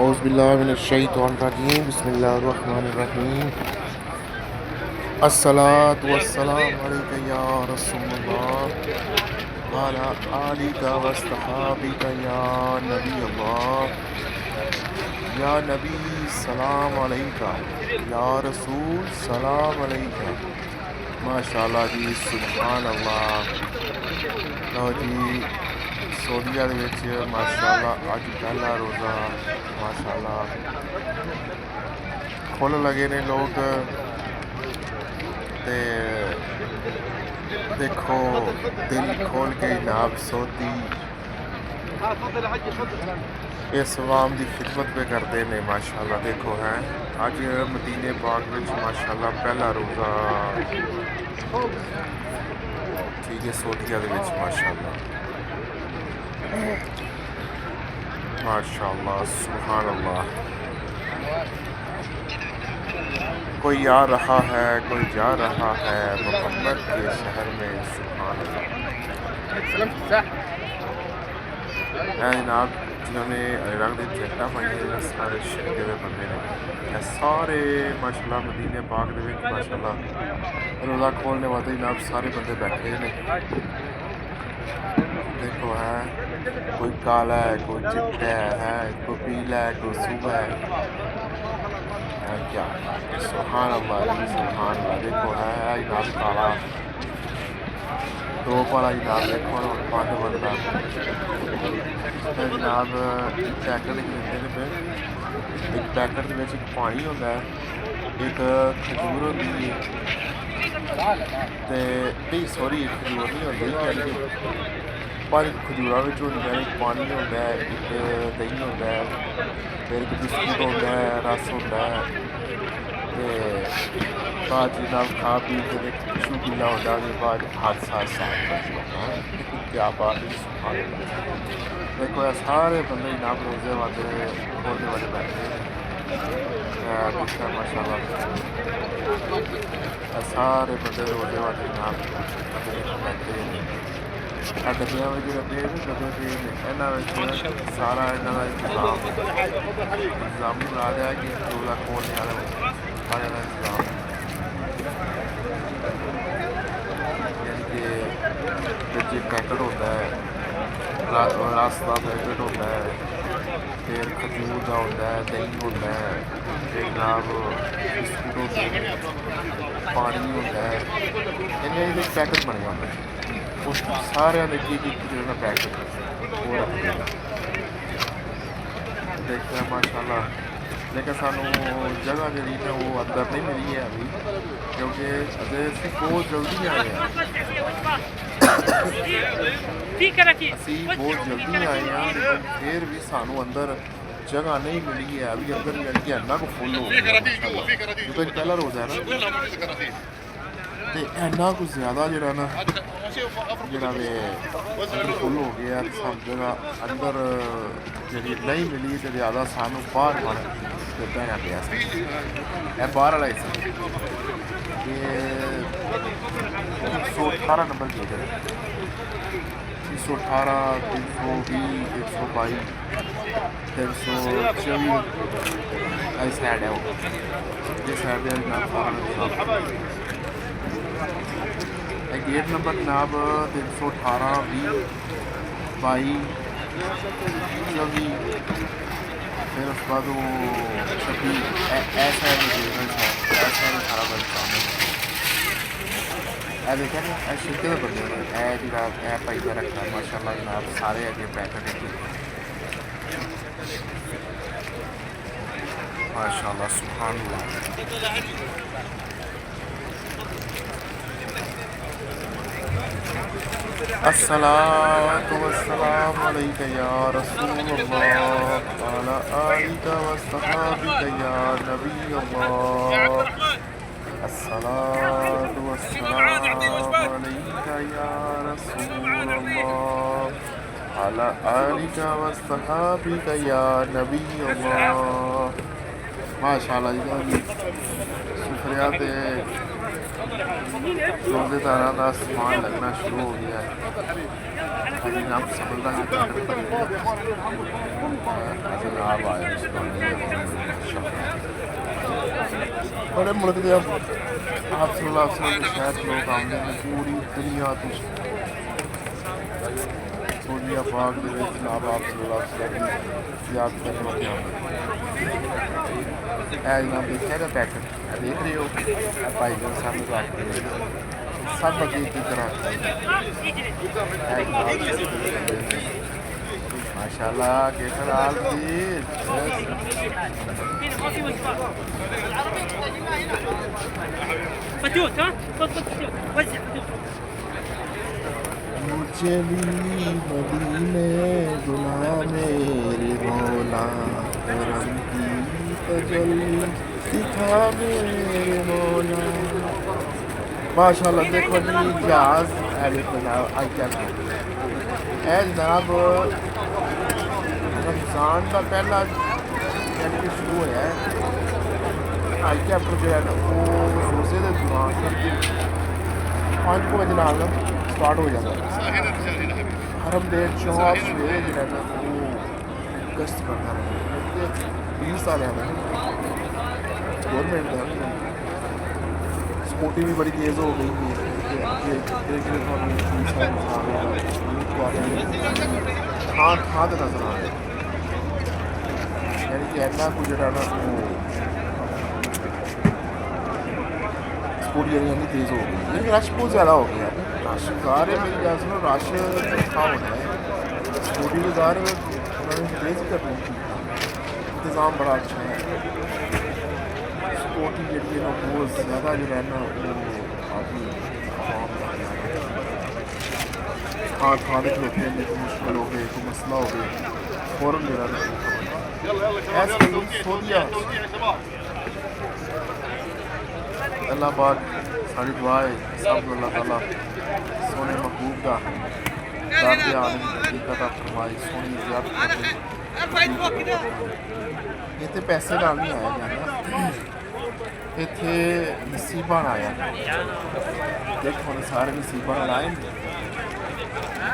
اعوذ باللہ من الشیطان الرجیم بسم اللہ الرحمن الرحیم الصلاۃ والسلام علیک یا رسول اللہ وعلی آلک واصحابک یا نبی اللہ یا نبی سلام علیکہ یا رسول سلام علیکہ۔ ماشاءاللہ جی، سبحان اللہ۔ لو جی، سعودیہ دے وچ ماشاءاللہ اج پہلا روزہ ماشاءاللہ کھل لگے نے لوگ تے دیکھو دل کھول کے جناب سعودی اس عوام دی خدمت پہ کرتے ہیں ماشاءاللہ۔ دیکھو ہے اج مدینے پاک وچ ماشاءاللہ پہلا روزہ ٹھیک ہے سعودیہ دے وچ ماشاءاللہ ماشاءاللہ سبحان اللہ۔ کوئی آ رہا ہے کوئی جا رہا ہے محمد کے شہر میں، سبحان اللہ۔ اے جناب جنہوں نے رنگ دے جیکٹاں پائیاں نے سارے شہر دے بندے نے، اے سارے ماشاءاللہ مدینے پاک دے وچ ماشاءاللہ روزہ کھولنے والے جناب سارے بندے بیٹھے نے۔ دیکھو ہے کوئی کالا ہے کوئی چٹا ہے کوئی پیلا ہے کوئی سبح ہے، کیا سبحان اللہ جی سبحان اللہ۔ دیکھو ہے جناب کالا ٹوپ والا جناب، دیکھو پانچ بندہ جناب پیکٹ خریدتے ہیں پہ ایک پیکٹ کے ایک پانی ہوتا ہے ایک کھجور ہوتی ہے نہیں سوری ایک کھجور نہیں ہوتی یعنی کہ پانچ کھجوراں ایک پانی ہوتا ہے ایک دہی ہوتا ہے پھر ایک بسکٹ ہوتا ہے رس ہوتا ہے بعد جناب کھا پی کے ٹشو گیلا ہوتا ہے بعد ہاتھ ساتھ صاف کرنا ہے۔ کیا بات ہے سبحان اللہ۔ دیکھو یہ سارے بندے جناب روزے والے کھولنے والے بیٹھے ہیں ماشاء اللہ، سارے بندے روزے والے جناب بیٹھے ہیں۔ ڈبیاں میں جو ڈبے ڈبے پہ یہاں سارا یہاں کا انتظام بنا دیا کہ روزہ کھولنے والا سارے کا انتظام یعنی کہ ایک پیکٹ ہوتا ہے رس کا پیکٹ ہوتا ہے پھر کھجور کا ہوتا ہے دہی ہوتا ہے پھر جناب بسکٹ ہوتے ہیں پانی ہوتا ہے یعنی ایک پیکٹ بنے گا اس سارے ایک جو پیکٹ وہ رکھتے ہیں۔ دیکھتے ہیں ماشاء اللہ، لیکن سانوں جگہ جی ہے وہ اندر نہیں ملی ہے ابھی کیونکہ ابھی بہت جلدی آئے ہیں اسی بہت جلدی آئے ہیں لیکن پھر بھی سانوں اندر جگہ نہیں ملی ہے ابھی اندر یعنی کہ اینا کو فل ہو گیا کیونکہ پہلا روزہ ہے نا تے اینا کو زیادہ جڑا نا جڑا اندر فل ہو گیا سب جگہ اندر جڑی نہیں ملی تو زیادہ سانوں باہر بہنا پیا اے باہر والا حصہ یہ 118 نمبر کی ہے 318 320 322 324 آئی سائڈ ہے وہ یہ سائڈ ہے جناب سارا گیٹ نمبر جناب 318 20 22 24 پھر اس کے بعد وہ 26 ایسا ہے سارا بند اے دیکھا نا اے شرکے کے بندے نے اے جناب اے پائی کا رکھا ماشاء اللہ جناب سارے اگے پیکٹ ماشاء اللہ سبحان اللہ۔ الصلاۃ والسلام علیک یا رسول اللہ وعلی آلک واصحابک یا نبی اللہ۔ الصلاۃ والسلام علیک یا رسول اللہ وعلی آلک واصحابک یا نبی اللہ۔ ماشاء اللہ جی شکریہ روزے داراں دا سامان لگنا شروع ہو گیا ہے۔ جناب سمجھدار سیلاب آیا اس کا بڑے ملک دے آپ صلی اللہ علیہ وسلم شاید لوگ آمدے ہیں پوری دنیا تو سعودیہ پاک دے جناب آپ صلی اللہ علیہ وسلم کی یاد کرنے کے اے جناب دیکھا گا پیکٹ دیکھ رہے ہو بھائی جان سامنے بات کر رہے ہیں سب عقید کی طرح ماشاء اللہ کیسا حال تھی مجھے بھی مدینے غلام میرے مولا کرم کی تجلی دکھا میرے مولا ماشاء اللہ دیکھو جی جہاز اے جناب رمضان کا پہلا یعنی کہ شروع ہوا ہے آئی کیپٹر جو ہے نا وہ روزے کے دوران کر کے 5 بجے نال سٹارٹ ہو جاتا ہے حرم دیر چوہا سویرے جو ہے نا وہ گشت کرتا رہتا ہے 20 سال ہے گورنمنٹ کا سکوٹی بھی بڑی تیز ہو گئی ہے تھان نظر آ رہا ہے یعنی کہ ایسا کچھ جڑا نا وہ سکوٹی یعنی تیز ہو گئی لیکن رش بہت زیادہ ہو گیا رش گزار ہے میری گل سنو رش اچھا ہونا ہے سکوٹی گزار انہوں نے تیز کرنی تھی انتظام بڑا اچھا ہے سکوٹی جڑی ہے نا بہت زیادہ جو ہے نا وہ کافی تھان کھلوتے ہیں کوئی مشکل ہو گئے کوئی مسئلہ ہو گیا فوراً جو ہے سعودیہ اللہ پاک ساری دعا ہے سب کو اللہ تعالیٰ سونے محبوب کا داد عالم حقیقت عطا فرمائے سونی زیادہ اتنے پیسے نال نہیں آیا جانا اتنے نصیبہ آیا دیکھو نا سارے نصیبہ آئے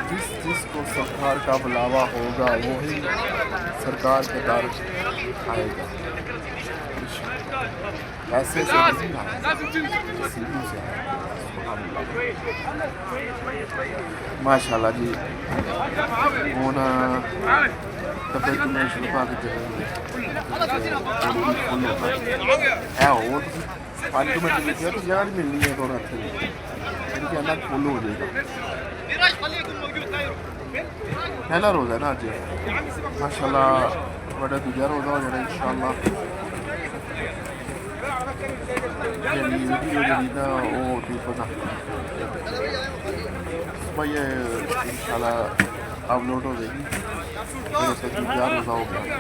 جس جس کو سرکار کا بلاوا ہوگا وہی سرکار کے در آئے گا ایسے سے نہیں آئے نصیبوں سے ماشاء اللہ جی ہوں طبیعت میں شروع کے ہے اور 5 منٹ لکھے تو جگہ نہیں ملنی ہے تھوڑا ان کے اندر فل ہو جائے گا پہلا روزہ ہے نا اج ماشاء اللہ بڑا دوجا روزہ ہو جانا ان شاء اللہ ویڈیو جی نا وہ ہوتی پتا بھائی ان شاء اللہ اپلوڈ ہو جائے گی میرے سے دوجا روزہ ہو گیا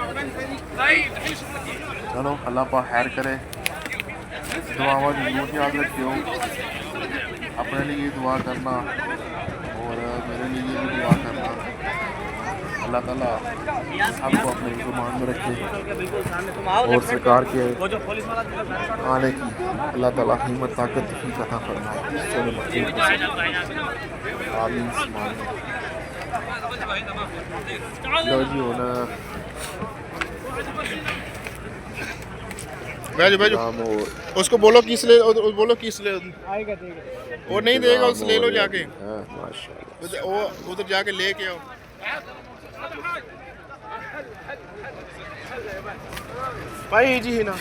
چلو اللہ پاک خیر کرے دعاواں ضرور یاد رکھیو اپنے لیے دعا کرنا اور میرے لیے بھی دعا کرنا اللہ تعالیٰ سب کو اپنے ایمان میں رکھے اور سرکار کے آنے کی اللہ تعالیٰ ہمت طاقت کی عطا فرمائے آمین لو جی ہونا اس کو بولو کس لے بولو کس لے وہ نہیں دے گا اس لے لو جا کے وہ ادھر جا کے لے کے آؤ بھائی جی نا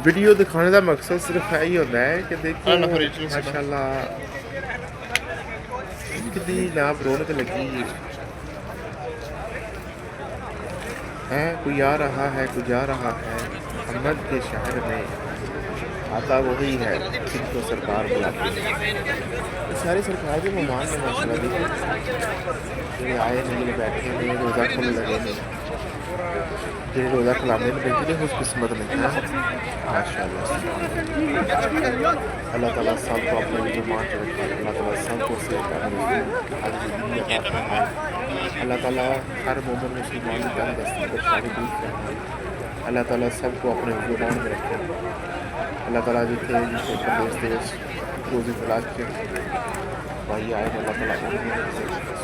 ویڈیو دکھانے کا مقصد صرف یہی ہوتا ہے کہ دیکھیں ماشاء اللہ کتنی جناب رونق لگی ہے کوئی آ رہا ہے کوئی جا رہا ہے محمد کے شہر میں آتا وہی ہے جن کو سرکار بلاتی ہے سارے سرکار کے مہمان نے ماشاء اللہ دیکھے جی آئے نہیں بیٹھے نہیں روزہ کھل لگے نہیں جی روزہ کھلانے میں بیٹھے خوش قسمت نہیں ہے ماشاء اللہ اللہ تعالیٰ سب کو اپنے مہمان سے رکھے اللہ تعالیٰ سب کو سے اللہ تعالیٰ ہر مومن مسلمان کی دستی کو ساری دور فرمائے اللہ تعالیٰ سب کو اپنے زبان میں رکھے اللہ تعالیٰ جتنے جس پردیش دیش روزی تلاش کے بھائی آئے اللہ تعالیٰ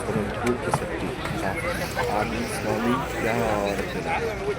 مضبوط کر سکتی ہے آدمی سلولی کیا اور